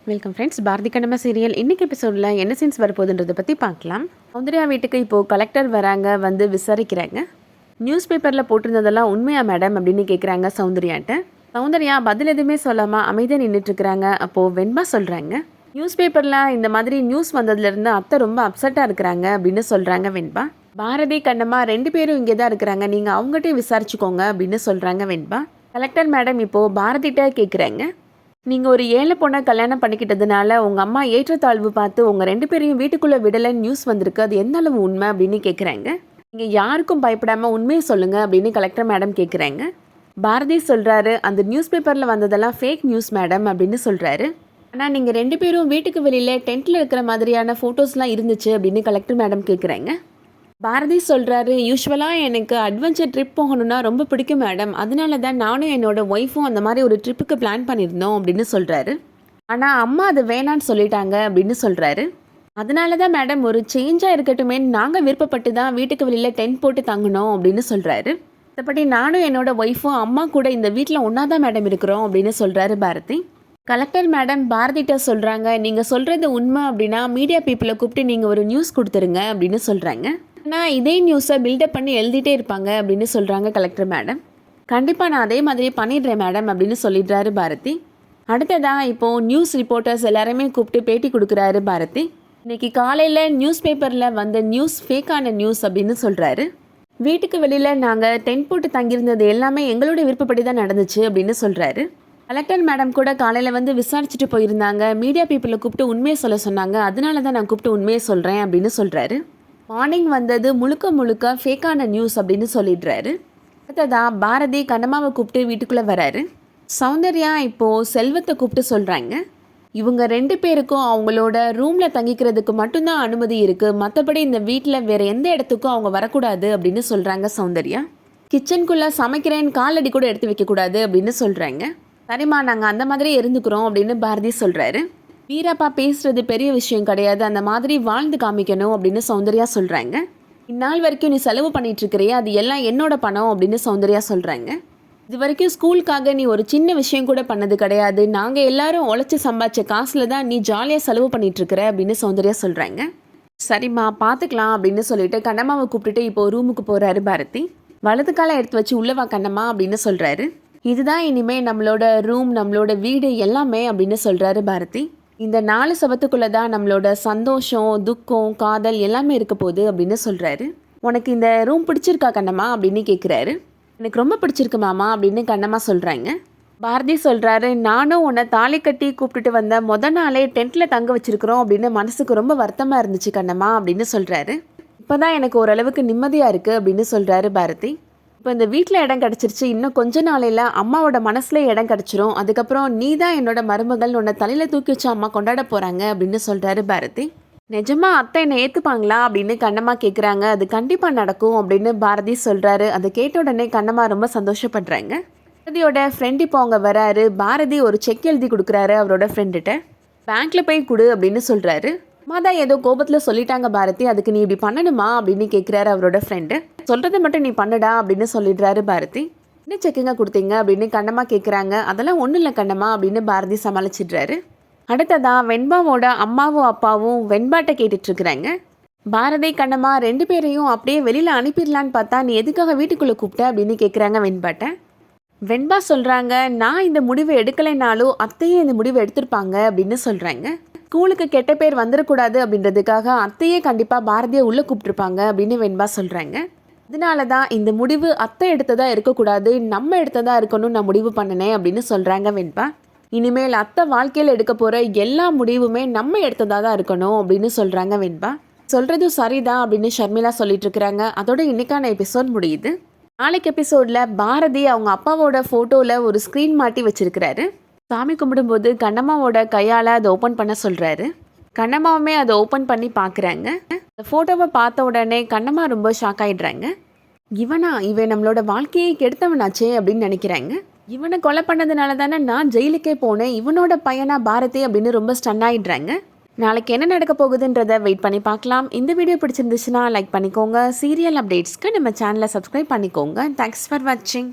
Welcome friends. Bharathi Kannamma serial இன்றைக்கி எபிசோடில் என்ன சீன்ஸ் வரப்போகுதுன்றதை பற்றி பார்க்கலாம். சௌந்தர்யா வீட்டுக்கு இப்போது கலெக்டர் வராங்க, வந்து விசாரிக்கிறாங்க. நியூஸ் பேப்பரில் போட்டிருந்ததெல்லாம் உண்மையா மேடம் அப்படின்னு கேட்குறாங்க சௌந்தர்யாட்ட. சௌந்தர்யா பதில் எதுவுமே சொல்லாமல் அமைதியாக நின்றுட்டுருக்குறாங்க. அப்போது வெண்பா சொல்கிறாங்க, நியூஸ் பேப்பரில் இந்த மாதிரி நியூஸ் வந்ததுலேருந்து அத்தை ரொம்ப அப்செட்டாக இருக்கிறாங்க அப்படின்னு சொல்கிறாங்க வெண்பா. பாரதி கண்ணம்மா 2 பேரும் இங்கே தான் இருக்கிறாங்க, நீங்கள் அவங்ககிட்டயே விசாரிச்சுக்கோங்க அப்படின்னு சொல்கிறாங்க வெண்பா. கலெக்டர் மேடம் இப்போது பாரதிகிட்ட கேட்குறாங்க, நீங்கள் ஒரு ஏழை பொண்ணை கல்யாணம் பண்ணிக்கிட்டதுனால உங்கள் அம்மா ஏற்றத்தாழ்வு பார்த்து உங்கள் 2 பேரையும் வீட்டுக்குள்ளே விடலைன்னு நியூஸ் வந்திருக்கு, அது எந்த அளவு உண்மை அப்படின்னு கேட்குறாங்க. நீங்கள் யாருக்கும் பயப்படாமல் உண்மையை சொல்லுங்கள் அப்படின்னு கலெக்டர் மேடம் கேட்குறாங்க. பாரதி சொல்கிறாரு, அந்த நியூஸ் பேப்பரில் வந்ததெல்லாம் ஃபேக் நியூஸ் மேடம் அப்படின்னு சொல்கிறாரு. ஆனால் நீங்கள் 2 பேரும் வீட்டுக்கு வெளியில் டென்ட்டில் இருக்கிற மாதிரியான ஃபோட்டோஸ்லாம் இருந்துச்சு அப்படின்னு கலெக்டர் மேடம் கேட்குறாங்க. பாரதி சொல்கிறாரு, யூஸ்வலாக எனக்கு அட்வென்ச்சர் ட்ரிப் போகணுன்னா ரொம்ப பிடிக்கும் மேடம், அதனால தான் நானும் என்னோடய ஒய்ஃபும் அந்த மாதிரி ஒரு ட்ரிப்புக்கு பிளான் பண்ணியிருந்தோம் அப்படின்னு சொல்கிறாரு. ஆனால் அம்மா அது வேணான்னு சொல்லிட்டாங்க அப்படின்னு சொல்கிறாரு. அதனால தான் மேடம் ஒரு சேஞ்சாக இருக்கட்டுமே நாங்கள் விருப்பப்பட்டு தான் வீட்டுக்கு வெளியில் டென்ட் போட்டு தங்கணும் அப்படின்னு சொல்கிறாரு. மற்றபடி நானும் என்னோடய ஒய்ஃபும் அம்மா கூட இந்த வீட்டில் ஒன்றா தான் மேடம் இருக்கிறோம் அப்படின்னு சொல்கிறாரு பாரதி. கலெக்டர் மேடம் பாரதிகிட்ட சொல்கிறாங்க, நீங்கள் சொல்கிறது உண்மை அப்படின்னா மீடியா பீப்புளை கூப்பிட்டு நீங்கள் ஒரு நியூஸ் கொடுத்துருங்க அப்படின்னு சொல்கிறாங்க. ஆனால் இதே நியூஸை பில்டப் பண்ணி எழுதிட்டே இருப்பாங்க அப்படின்னு சொல்கிறாங்க கலெக்டர் மேடம். கண்டிப்பாக நான் அதே மாதிரி பண்ணிடுறேன் மேடம் அப்படின்னு சொல்லிடுறாரு பாரதி. அடுத்ததான் இப்போது நியூஸ் ரிப்போர்ட்டர்ஸ் எல்லாருமே கூப்பிட்டு பேட்டி கொடுக்குறாரு பாரதி. இன்றைக்கி காலையில் நியூஸ் பேப்பரில் வந்த நியூஸ் ஃபேக்கான நியூஸ் அப்படின்னு சொல்கிறாரு. வீட்டுக்கு வெளியில் நாங்கள் டென்ட் போட்டு தங்கியிருந்தது எல்லாமே எங்களோட விருப்பப்படி தான் நடந்துச்சு அப்படின்னு சொல்கிறாரு. கலெக்டர் மேடம் கூட காலையில் வந்து விசாரிச்சுட்டு போயிருந்தாங்க, மீடியா பீப்புளை கூப்பிட்டு உண்மையை சொல்ல சொன்னாங்க, அதனால தான் நான் கூப்பிட்டு உண்மையை சொல்கிறேன் அப்படின்னு சொல்கிறாரு. மார்னிங் வந்தது முழுக்க முழுக்க ஃபேக்கான நியூஸ் அப்படின்னு சொல்லிடுறாரு. அடுத்ததான் பாரதி கண்ணம்மாவை கூப்பிட்டு வீட்டுக்குள்ளே வராரு. சௌந்தர்யா இப்போது செல்வத்தை கூப்பிட்டு சொல்கிறாங்க, இவங்க 2 பேருக்கும் அவங்களோட ரூமில் தங்கிக்கிறதுக்கு மட்டும்தான் அனுமதி இருக்குது, மற்றபடி இந்த வீட்டில் வேறு எந்த இடத்துக்கும் அவங்க வரக்கூடாது அப்படின்னு சொல்கிறாங்க சௌந்தர்யா. கிச்சனுக்குள்ளே சமைக்கிறேன்னு காலடி கூட எடுத்து வைக்கக்கூடாது அப்படின்னு சொல்கிறாங்க. சரிம்மா, நாங்கள் அந்த மாதிரி இருந்துக்கிறோம் அப்படின்னு பாரதி சொல்கிறாரு. வீரப்பா பேசுகிறது பெரிய விஷயம் கிடையாது, அந்த மாதிரி வாழ்ந்து காமிக்கணும் அப்படின்னு சௌந்தர்யா சொல்கிறாங்க. இந்நாள் வரைக்கும் நீ செலவு பண்ணிகிட்ருக்கிறியே, அது எல்லாம் என்னோட பணம் அப்படின்னு சௌந்தர்யா சொல்கிறாங்க. இது வரைக்கும் ஸ்கூலுக்காக நீ ஒரு சின்ன விஷயம் கூட பண்ணது கிடையாது, நாங்கள் எல்லாரும் உழைச்சி சம்பாதிச்ச காசில் தான் நீ ஜாலியாக செலவு பண்ணிகிட்ருக்கிற அப்படின்னு சௌந்தர்யா சொல்கிறாங்க. சரிம்மா பார்த்துக்கலாம் அப்படின்னு சொல்லிட்டு கண்ணம்மாவை கூப்பிட்டுட்டு இப்போது ரூமுக்கு போகிறாரு பாரதி. வலது காலை எடுத்து வச்சு உள்ளவா கண்ணம்மா அப்படின்னு சொல்கிறாரு. இதுதான் இனிமேல் நம்மளோட ரூம், நம்மளோட வீடு எல்லாமே அப்படின்னு சொல்கிறாரு பாரதி. இந்த 4 சவத்துக்குள்ளே தான் நம்மளோட சந்தோஷம், துக்கம், காதல் எல்லாமே இருக்க போகுது அப்படின்னு சொல்கிறாரு. உனக்கு இந்த ரூம் பிடிச்சிருக்கா கண்ணம்மா அப்படின்னு கேட்குறாரு. எனக்கு ரொம்ப பிடிச்சிருக்கு மாமா அப்படின்னு கண்ணம்மா சொல்கிறாங்க. பாரதி சொல்கிறாரு, நானும் உன்னை தாலி கட்டி கூப்பிட்டுட்டு வந்த மொதல் நாளே டென்ட்டில் தங்க வச்சுருக்குறோம் அப்படின்னு மனசுக்கு ரொம்ப வருத்தமாக இருந்துச்சு கண்ணம்மா அப்படின்னு சொல்கிறாரு. இப்போ தான் எனக்கு ஓரளவுக்கு நிம்மதியாக இருக்குது அப்படின்னு சொல்கிறாரு பாரதி. இப்போ இந்த வீட்டில் இடம் கிடச்சிருச்சு, இன்னும் கொஞ்ச நாளையில் அம்மாவோட மனசில் இடம் கிடச்சிரும், அதுக்கப்புறம் நீ தான் என்னோட மருமகள், உன்னை தலையில் தூக்கி வச்சு அம்மா கொண்டாட போகிறாங்க அப்படின்னு சொல்கிறாரு பாரதி. நிஜமா அத்தை என்னை ஏற்றுப்பாங்களா அப்படின்னு கண்ணம்மா கேட்குறாங்க. அது கண்டிப்பாக நடக்கும் அப்படின்னு பாரதி சொல்கிறாரு. அதை கேட்ட உடனே கண்ணம்மா ரொம்ப சந்தோஷப்படுறாங்க. பாரதியோட ஃப்ரெண்ட் இப்போ அவங்க வராரு. பாரதி ஒரு செக் எழுதி கொடுக்குறாரு அவரோட ஃப்ரெண்டுகிட்ட. பேங்க்கில் போய் கொடு அப்படின்னு சொல்கிறாரு. அம்மா தான் ஏதோ கோபத்தில் சொல்லிட்டாங்க பாரதி, அதுக்கு நீ இப்படி பண்ணணுமா அப்படின்னு கேட்குறாரு அவரோட ஃப்ரெண்டு. சொல்கிறத மட்டும் நீ பண்ணுடா அப்படின்னு சொல்லிடுறாரு பாரதி. என்ன செக்குங்க கொடுத்தீங்க அப்படின்னு கண்ணம்மா கேட்குறாங்க. அதெல்லாம் ஒன்றும் இல்லை கண்ணம்மா அப்படின்னு பாரதி சமாளிச்சிடுறாரு. அடுத்ததான் வெண்பாவோட அம்மாவும் அப்பாவும் வெண்பாட்டை கேட்டுட்ருக்குறாங்க. பாரதி கண்ணம்மா 2 பேரையும் அப்படியே வெளியில் அனுப்பிடலான்னு பார்த்தா நீ எதுக்காக வீட்டுக்குள்ளே கூப்பிட்ட அப்படின்னு கேட்குறாங்க வெண்பாட்டை. வெண்பா சொல்கிறாங்க, நான் இந்த முடிவை எடுக்கலைனாலும் அத்தையே இந்த முடிவை எடுத்திருப்பாங்க அப்படின்னு சொல்கிறாங்க. ஸ்கூலுக்கு கெட்ட பேர் வந்துடக்கூடாது அப்படின்றதுக்காக அத்தையே கண்டிப்பாக பாரதியை உள்ளே கூப்பிட்ருப்பாங்க அப்படின்னு வெண்பா சொல்கிறாங்க. அதனால தான் இந்த முடிவு அத்தை எடுத்ததாக இருக்கக்கூடாது, நம்ம எடுத்ததாக இருக்கணும்னு நான் முடிவு பண்ணினேன் அப்படின்னு சொல்கிறாங்க வெண்பா. இனிமேல் அத்தை வாழ்க்கையில் எடுக்க போகிற எல்லா முடிவுமே நம்ம எடுத்ததாக தான் இருக்கணும் அப்படின்னு சொல்கிறாங்க வெண்பா. சொல்கிறதும் சரிதான் அப்படின்னு ஷர்மிளா சொல்லிட்டு இருக்கிறாங்க. அதோட இன்னைக்கான எபிசோட் முடியுது. நாளைக்கு எபிசோடில் பாரதி அவங்க அப்பாவோட ஃபோட்டோவில் ஒரு ஸ்க்ரீன் மாட்டி வச்சிருக்கிறாரு. சாமி கும்பிடும்போது கண்ணம்மாவோட கையால் அதை ஓப்பன் பண்ண சொல்கிறாரு. கண்ணம்மாவுமே அதை ஓப்பன் பண்ணி பார்க்குறாங்க. அந்த ஃபோட்டோவை பார்த்த உடனே கண்ணம்மா ரொம்ப ஷாக் ஆகிடுறாங்க. இவன் நம்மளோட வாழ்க்கையை கெடுத்தவனாச்சே அப்படின்னு நினைக்கிறாங்க. இவனை கொலை பண்ணதுனால தானே நான் ஜெயிலுக்கே போனேன், இவனோட பையனா பாரதி அப்படின்னு ரொம்ப ஸ்டன் ஆகிடுறாங்க. நாளைக்கு என்ன நடக்க போகுதுன்றதை வெயிட் பண்ணி பார்க்கலாம். இந்த வீடியோ பிடிச்சிருந்துச்சுன்னா லைக் பண்ணிக்கோங்க. சீரியல் அப்டேட்ஸ்க்கு நம்ம சேனலை சப்ஸ்கிரைப் பண்ணிக்கோங்க. தேங்க்ஸ் ஃபார் வாட்சிங்.